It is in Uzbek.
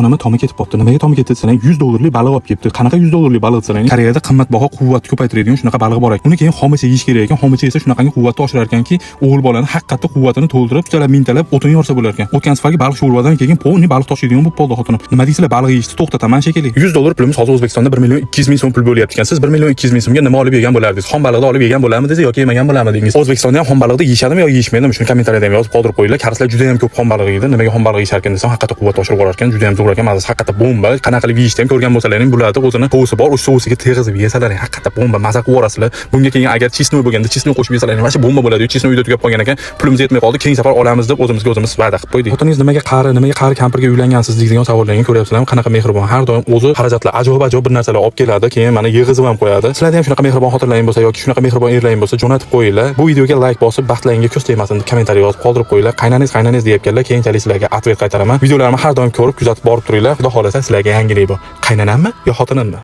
xotinimni tomi ketib qopti. Nimaga tomi ketdi desang, $100 baliq olib kelibdi. Qanaqa $100 baliq desang, Koreyada qimmatbaho quvvatni ko'paytiradigan shunaqa baliq bor ekan. Uni keyin xomicha yeyish kerak ekan. Xomicha esa shunaqangi quvvatni oshirar ekanki, o'g'il bolani haqiqatda quvvatini to'ldirib, uchalab mintalab o'tin yorsa bo'lar ekan. O'tgan safargi baliq sho'rvadan keyin poni baliq toshiydigan bo'lib qoldi xotinim. Nima deysizlar, baliq yeyishni to'xtataman shekilli. $100 pulimiz hozir O'zbekistonda 1,2 million so'm pul bo'lyapti ekan. Siz 1,2 million so'mga nima olib yegan bo'lardingiz? Xon baliqni olib yegan bo'larmidingiz yoki yemagan bo'larmidingiz? O'zbekistonda ham xon baliqni yeyishadimi yo yeyishmaydimi? Shuni kommentariyada ham yozib qoldirib qo'yinglar. Qarslar juda ham ko'p xon baliq yeydi. Nimaga xon baliq yeyishar ekan desam, haqiqatda quvvat oshirib olar ekan. Juda ham zo'r ekan. Mazasi haqiqatda bomba. Qanaqa qilib yeyishni ham ko'rgan bo'lsalaring, bularda o'zini so'si bor. O'sha so'siga teg'izib yesalar, haqiqatda bomba. Maza qilib o'rasizlar. Bunga keyin agar chisnoy bo'lganda, chisnoy qo'shib yesalar, mana shu bomba bo'ladi. Chisnoy uyda tugab qolgan ekan. Pulimiz yetmay qoldi. Keyingi safar olamiz deb o'zimizga o'zimiz va'da qilib qo'ydik. Xotiningiz nimaga qari kampirga uylangansiz degan savollarni ko'ryapsizlarmi? Qanaqa mehribon. Har doim o'zi xarajatlar ajoyib bir narsalar olib keladi. Keyin mana yig'izib ham qo'yadi. Sizlarda ham shunaqa mehribon xotinlaring bo'lsa yoki shunaqa mehribon erlaring bo'lsa, jo'natib qo'yinglar. Bu videoga like bosib, baxtlaringga ko'z tegmasin deb kommentariy yozib qoldirib qo'yinglar. Qaynanangiz deyapganlar, keyinchalik sizlarga atvet qaytaraman. Videolarimni har doim ko'rib, kuzatib borib turinglar. Xudo xolasa sizlarga yangilik bor. Qaynanammi yo xotinimmi?